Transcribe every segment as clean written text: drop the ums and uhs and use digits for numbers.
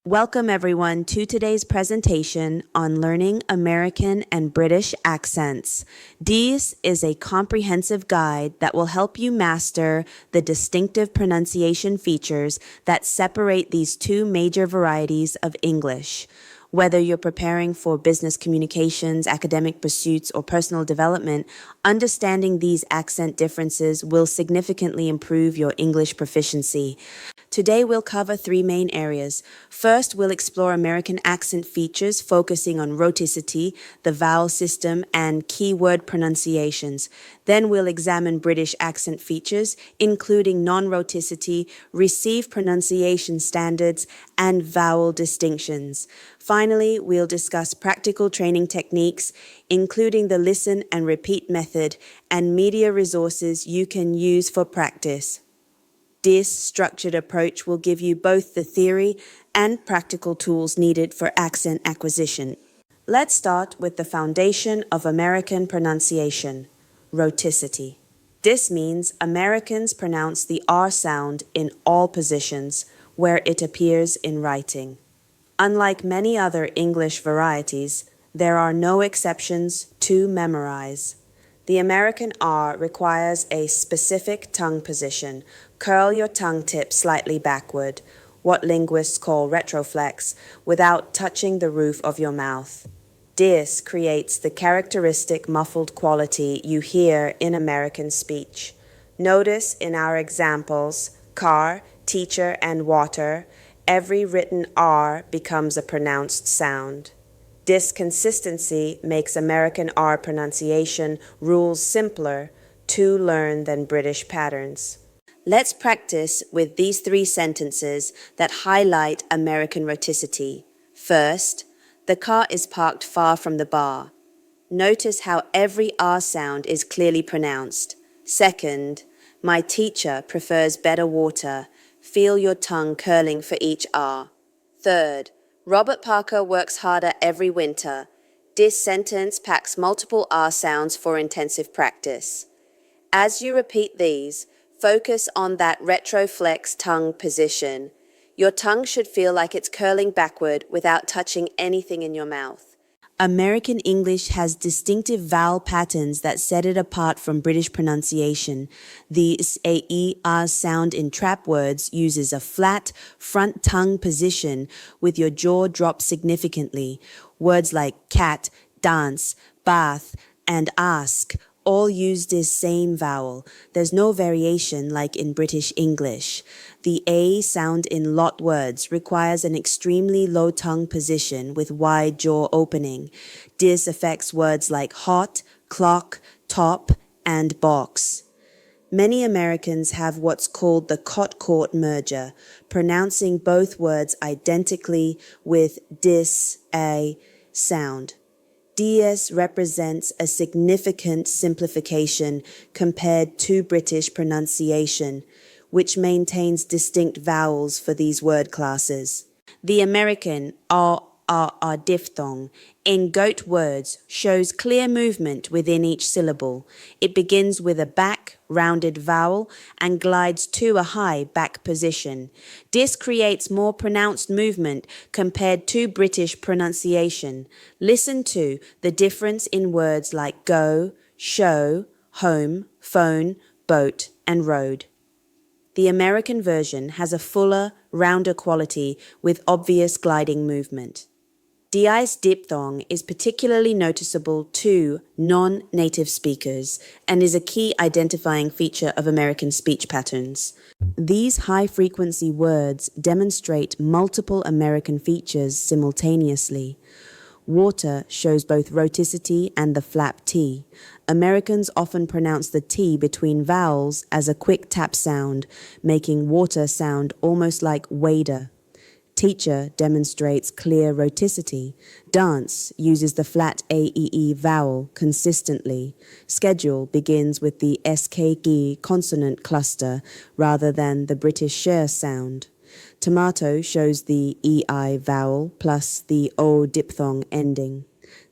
Welcome everyone to today's presentation on learning American and British accents. This is a comprehensive guide that will help you master the distinctive pronunciation features that separate these two major varieties of English. Whether you're preparing for business communications, academic pursuits, or personal development, understanding these accent differences will significantly improve your English proficiency. Today we'll cover three main areas. First, we'll explore American accent features, focusing on rhoticity, the vowel system, and keyword pronunciations. Then we'll examine British accent features, including non-rhoticity, received pronunciation standards, and vowel distinctions. Finally, we'll discuss practical training techniques, including the listen and repeat method, and media resources you can use for practice. This structured approach will give you both the theory and practical tools needed for accent acquisition. Let's start with the foundation of American pronunciation, rhoticity. This means Americans pronounce the R sound in all positions where it appears in writing. Unlike many other English varieties, there are no exceptions to memorize. The American R requires a specific tongue position. Curl your tongue tip slightly backward, what linguists call retroflex, without touching the roof of your mouth. This creates the characteristic muffled quality you hear in American speech. Notice in our examples, car, teacher, and water, every written R becomes a pronounced sound. This consistency makes American R pronunciation rules simpler to learn than British patterns. Let's practice with these three sentences that highlight American rhoticity. First, the car is parked far from the bar. Notice how every R sound is clearly pronounced. Second, my teacher prefers better water. Feel your tongue curling for each R. Third, Robert Parker works harder every winter. This sentence packs multiple R sounds for intensive practice. As you repeat these, focus on that retroflex tongue position. Your tongue should feel like it's curling backward without touching anything in your mouth. American English has distinctive vowel patterns that set it apart from British pronunciation. The AER sound in trap words uses a flat front tongue position with your jaw dropped significantly. Words like cat, dance, bath, and ask all use this same vowel. There's no variation like in British English. The A sound in lot words requires an extremely low tongue position with wide jaw opening. This affects words like hot, clock, top, and box. Many Americans have what's called the cot-caught merger, pronouncing both words identically with dis, a sound. DS represents a significant simplification compared to British pronunciation, which maintains distinct vowels for these word classes. The American R diphthong in goat words shows clear movement within each syllable. It begins with a back, rounded vowel and glides to a high back position. This creates more pronounced movement compared to British pronunciation. Listen to the difference in words like go, show, home, phone, boat, and road. The American version has a fuller, rounder quality with obvious gliding movement. DI's diphthong is particularly noticeable to non-native speakers and is a key identifying feature of American speech patterns. These high-frequency words demonstrate multiple American features simultaneously. Water shows both rhoticity and the flap T. Americans often pronounce the T between vowels as a quick tap sound, making water sound almost like wader. Teacher demonstrates clear rhoticity. Dance uses the flat AEE vowel consistently. Schedule begins with the SKG consonant cluster rather than the British sh sound. Tomato shows the EI vowel plus the O diphthong ending.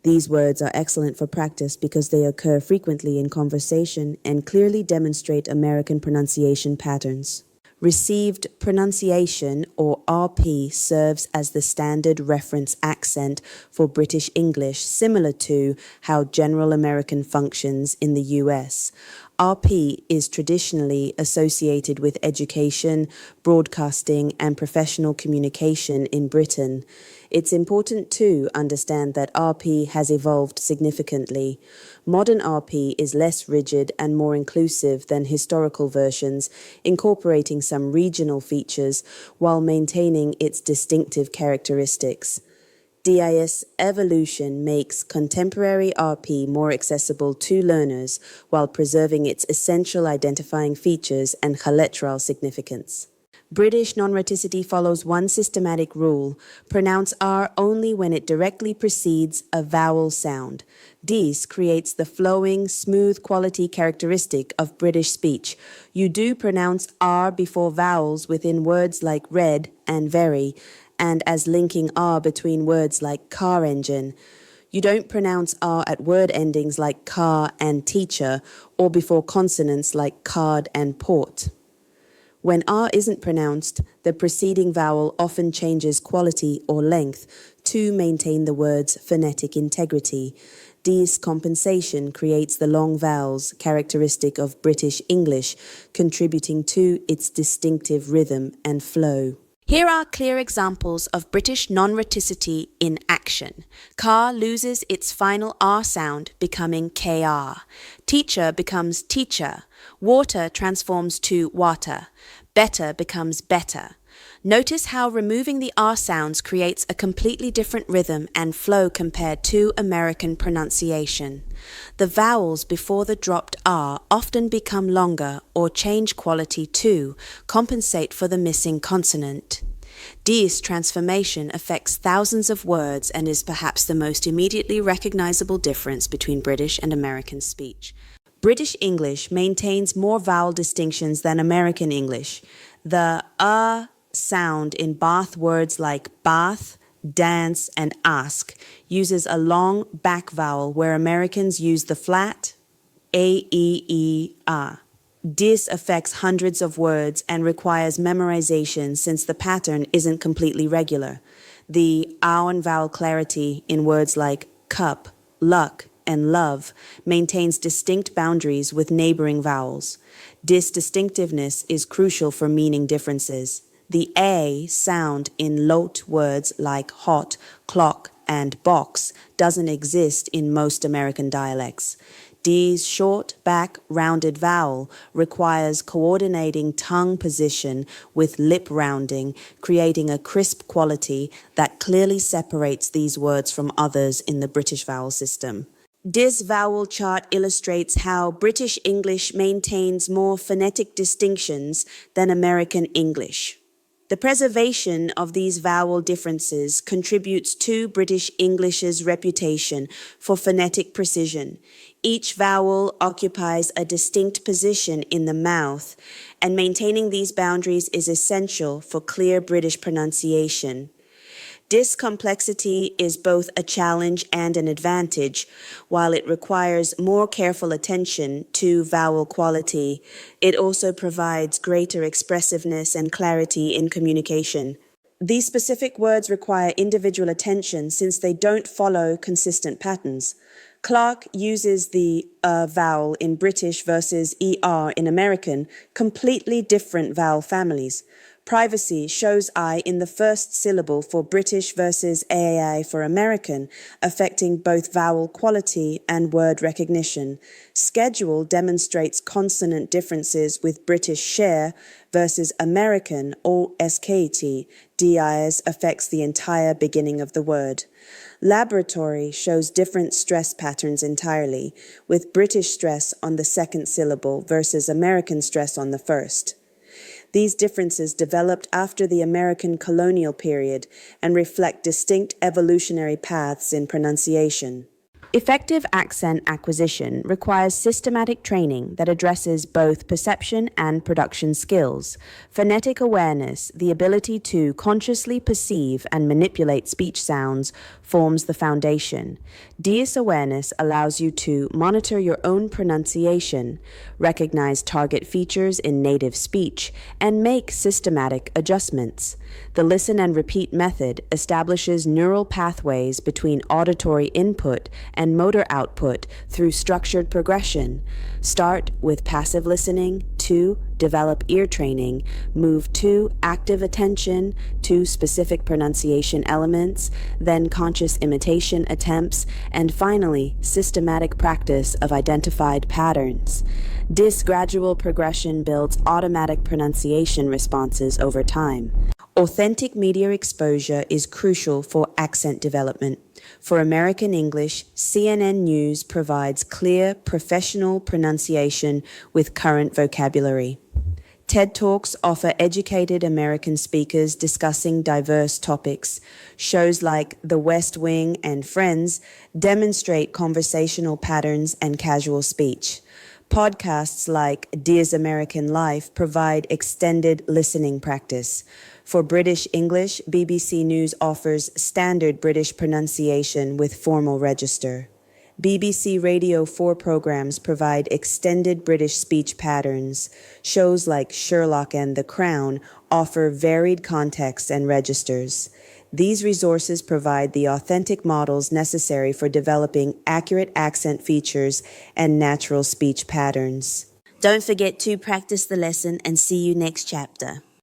These words are excellent for practice because they occur frequently in conversation and clearly demonstrate American pronunciation patterns. Received pronunciation, or RP, serves as the standard reference accent for British English, similar to how General American functions in the US. RP is traditionally associated with education, broadcasting, and professional communication in Britain. It's important to understand that RP has evolved significantly. Modern RP is less rigid and more inclusive than historical versions, incorporating some regional features while maintaining its distinctive characteristics. DIS evolution makes contemporary RP more accessible to learners while preserving its essential identifying features and collateral significance. British non-rheticity follows one systematic rule: pronounce R only when it directly precedes a vowel sound. This creates the flowing, smooth quality characteristic of British speech. You do pronounce R before vowels within words like red and very, and as linking R between words like car engine. You don't pronounce R at word endings like car and teacher, or before consonants like card and port. When R isn't pronounced, the preceding vowel often changes quality or length to maintain the word's phonetic integrity. This compensation creates the long vowels characteristic of British English, contributing to its distinctive rhythm and flow. Here are clear examples of British non-rheticity in action. Car loses its final R sound, becoming KR. Teacher becomes teacher. Water transforms to water. Better becomes better. Notice how removing the R sounds creates a completely different rhythm and flow compared to American pronunciation. The vowels before the dropped R often become longer or change quality to compensate for the missing consonant. This transformation affects thousands of words and is perhaps the most immediately recognizable difference between British and American speech. British English maintains more vowel distinctions than American English. The sound in Bath words like bath, dance, and ask uses a long back vowel where Americans use the flat A-E-E-A. This affects hundreds of words and requires memorization since the pattern isn't completely regular. The and vowel clarity in words like cup, luck, and love maintains distinct boundaries with neighboring vowels. This distinctiveness is crucial for meaning differences. The A sound in lot words like hot, clock, and box doesn't exist in most American dialects. D's short, back, rounded vowel requires coordinating tongue position with lip rounding, creating a crisp quality that clearly separates these words from others in the British vowel system. This vowel chart illustrates how British English maintains more phonetic distinctions than American English. The preservation of these vowel differences contributes to British English's reputation for phonetic precision. Each vowel occupies a distinct position in the mouth, and maintaining these boundaries is essential for clear British pronunciation. This complexity is both a challenge and an advantage. While it requires more careful attention to vowel quality, it also provides greater expressiveness and clarity in communication. These specific words require individual attention since they don't follow consistent patterns. Clark uses the vowel in British versus ER in American, completely different vowel families. Privacy shows I in the first syllable for British versus AAI for American, affecting both vowel quality and word recognition. Schedule demonstrates consonant differences with British share versus American or SKT. DIS affects the entire beginning of the word. Laboratory shows different stress patterns entirely, with British stress on the second syllable versus American stress on the first. These differences developed after the American colonial period and reflect distinct evolutionary paths in pronunciation. Effective accent acquisition requires systematic training that addresses both perception and production skills. Phonetic awareness, the ability to consciously perceive and manipulate speech sounds, forms the foundation. Deus awareness allows you to monitor your own pronunciation, recognize target features in native speech, and make systematic adjustments. The listen and repeat method establishes neural pathways between auditory input and motor output through structured progression. Start with passive listening, 2. Develop ear training, move to active attention to specific pronunciation elements, then conscious imitation attempts, and finally, systematic practice of identified patterns. This gradual progression builds automatic pronunciation responses over time. Authentic media exposure is crucial for accent development. For American English, CNN News provides clear, professional pronunciation with current vocabulary. TED Talks offer educated American speakers discussing diverse topics. Shows like The West Wing and Friends demonstrate conversational patterns and casual speech. Podcasts like Dear's American Life provide extended listening practice. For British English, BBC News offers standard British pronunciation with formal register. BBC Radio 4 programs provide extended British speech patterns. Shows like Sherlock and The Crown offer varied contexts and registers. These resources provide the authentic models necessary for developing accurate accent features and natural speech patterns. Don't forget to practice the lesson and see you next chapter.